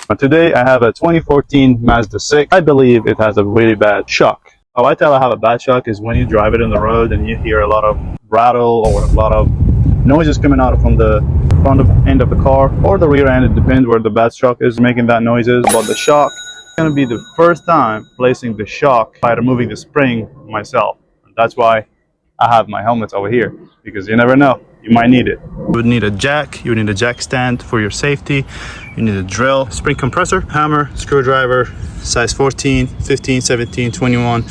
But today I have a 2014 Mazda 6. I believe it has a really bad shock. How I tell I have a bad shock is when you drive it on the road and you hear a lot of rattle or a lot of noises coming out from the front end of the car or the rear end. It depends where the bad shock is making that noises. But the shock is going to be the first time placing the shock by removing the spring myself. That's why I have my helmets over here, because you never know, you might need it. You would need a jack, you would need a jack stand for your safety, you need a drill, spring compressor, hammer, screwdriver, size 14, 15, 17, 21,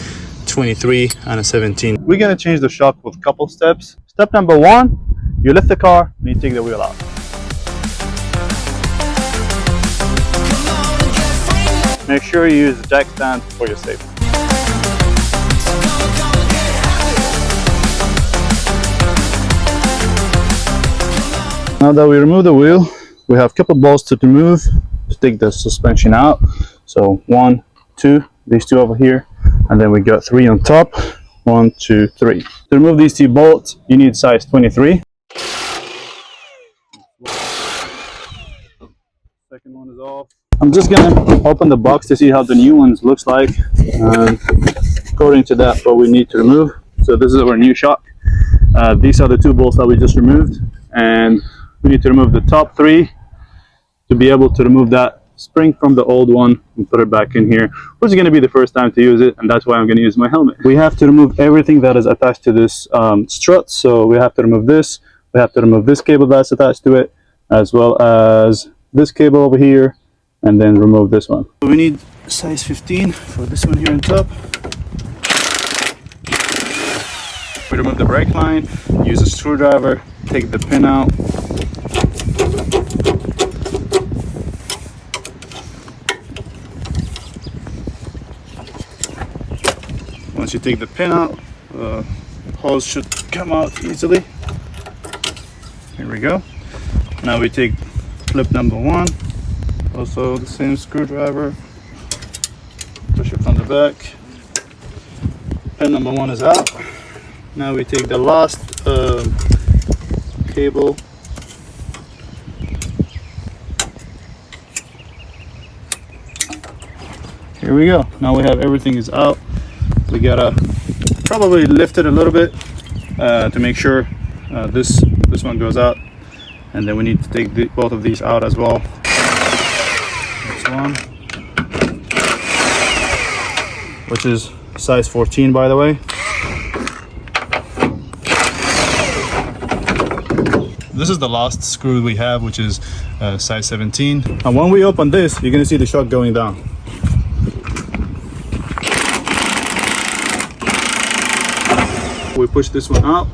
23, and a 17. We're gonna change the shock with a couple steps. Step number one, you lift the car and you take the wheel out. Make sure you use the jack stand for your safety. Now that we remove the wheel, we have a couple bolts to remove to take the suspension out. So 1, 2, these two over here, and then we got 3 on top. 1, 2, 3. To remove these 2 bolts, you need size 23. Second one is off. I'm just gonna open the box to see how the new ones looks like, and according to that, what we need to remove. So this is our new shock. These are the 2 bolts that we just removed, and we need to remove the top 3 to be able to remove that spring from the old one and put it back in here, which is going to be the first time to use it, and that's why I'm going to use my helmet. We have to remove everything that is attached to this strut. So we have to remove this, we have to remove this cable that's attached to it, as well as this cable over here, and then remove this one. So we need size 15 for this one here on top. We remove the brake line, use a screwdriver, take the pin out. Once you take the pin out, the hose should come out easily. Here we go. Now we take clip number 1, also the same screwdriver, push it from the back. Pin number 1 is out. Now we take the last cable. Here we go. Now we have everything is out. We gotta probably lift it a little bit to make sure this one goes out, and then we need to take both of these out as well. This one, which is size 14, by the way. This is the last screw we have, which is size 17. And when we open this, you're gonna see the shock going down. We push this one out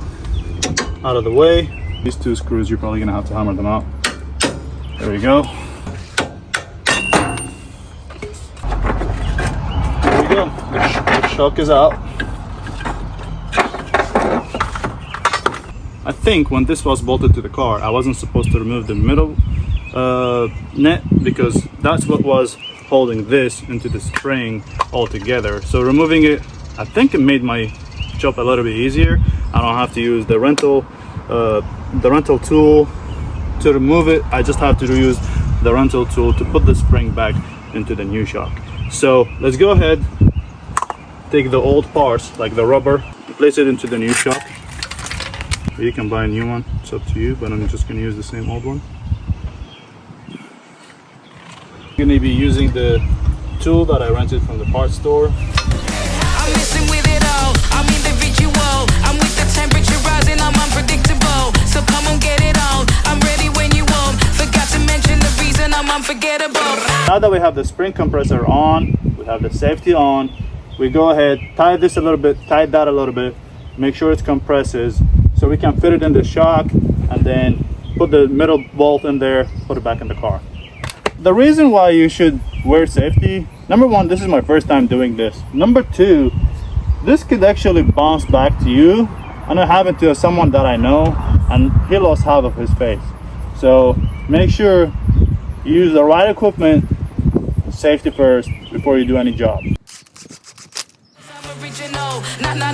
of the way. These 2 screws, you're probably gonna have to hammer them out. There we go. There we go. The shock is out. I think when this was bolted to the car, I wasn't supposed to remove the middle net, because that's what was holding this into the spring altogether. So removing it, I think it made my job a little bit easier. I don't have to use the rental tool to remove it. I just have to use the rental tool to put the spring back into the new shock. So let's go ahead, take the old parts like the rubber, place it into the new shock. You can buy a new one, it's up to you, but I'm just going to use the same old one. I'm going to be using the tool that I rented from the parts store. I'm messing with it all, I'm individual, I'm with the temperature rising, I'm unpredictable, so come on get it on, I'm ready when you want, forgot to mention the reason I'm unforgettable. Now that we have the spring compressor on, we have the safety on, we go ahead, tie this a little bit, tie that a little bit, make sure it compresses, so we can fit it in the shock, and then put the middle bolt in there, put it back in the car. The reason why you should wear safety, number 1, this is my first time doing this. Number 2, this could actually bounce back to you. And it happened to someone that I know, and he lost half of his face. So make sure you use the right equipment, safety first, before you do any job.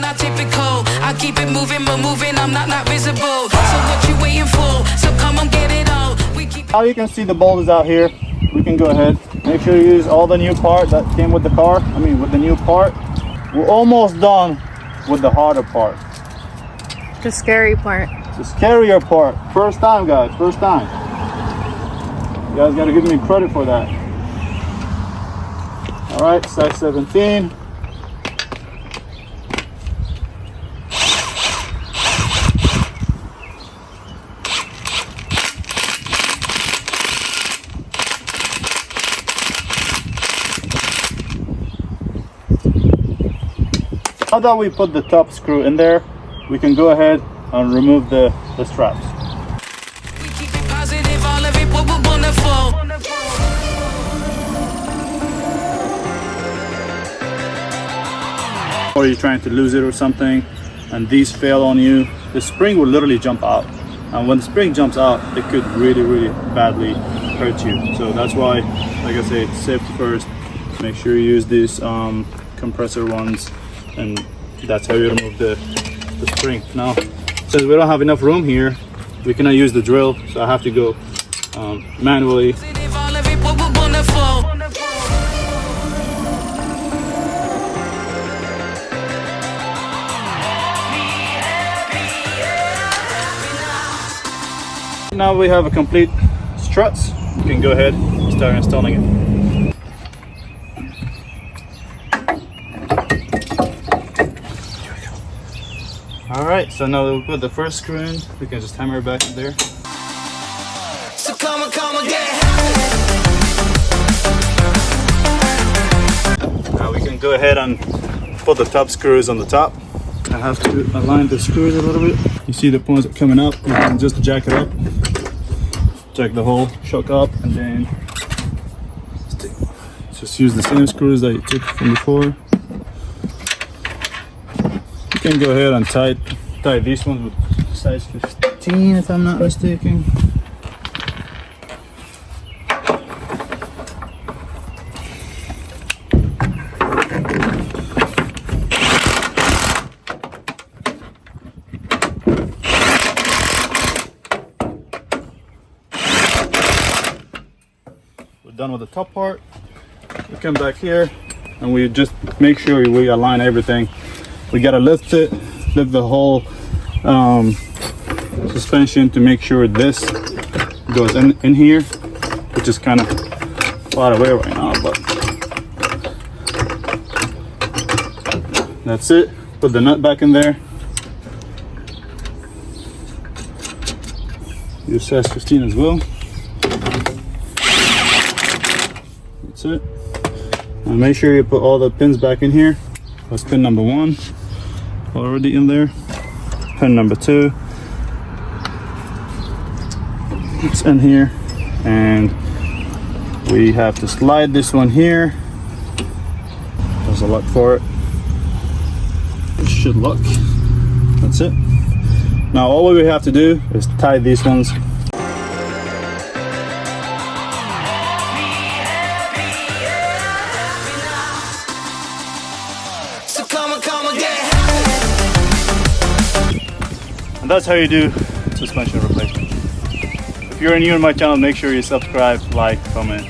Not typical. I keep it moving, but moving, I'm not visible. So what you waiting for? So come on, get it on. How you can see the bolt is out here. we can go ahead. Make sure you use all the new part that came with the car. I mean, with the new part. We're almost done with the harder part. The scary part. The scarier part. First time, guys. First time. You guys gotta give me credit for that. All right, size 17. Now that we put the top screw in there, we can go ahead and remove the straps. We keep it positive, all of it, what we're wonderful. Or you're trying to lose it or something, and these fail on you, the spring will literally jump out. And when the spring jumps out, it could really, really badly hurt you. So that's why, like I say, safety first. Make sure you use these compressor ones, and that's how you remove the spring. Now, since we don't have enough room here, we cannot use the drill, so I have to go manually. Positive, all of it, what we're wonderful. Now we have a complete struts. You can go ahead and start installing it. Alright, so now that we put the first screw in, we can just hammer it back in there. So come on, get Now we can go ahead and put the top screws on the top. I have to align the screws a little bit. You see the points coming up, you can just jack it up. Jack the whole shock up, and then just use the same screws that you took from before. You can go ahead and tie these ones with size 15 if I'm not mistaken. We're done with the top part. We come back here and we just make sure we align everything. We gotta lift the whole suspension to make sure this goes in here, which is kind of far away right now, but that's it. Put the nut back in there. Use size 15 as well. That's it. And make sure you put all the pins back in here. That's pin number 1 already in there. Pin number 2, it's in here, and we have to slide this one here. There's a lock for it. It should lock. That's it. Now all we have to do is tie these ones. So come on, get And that's how you do suspension replacement. If you're new on my channel, make sure you subscribe, like, comment,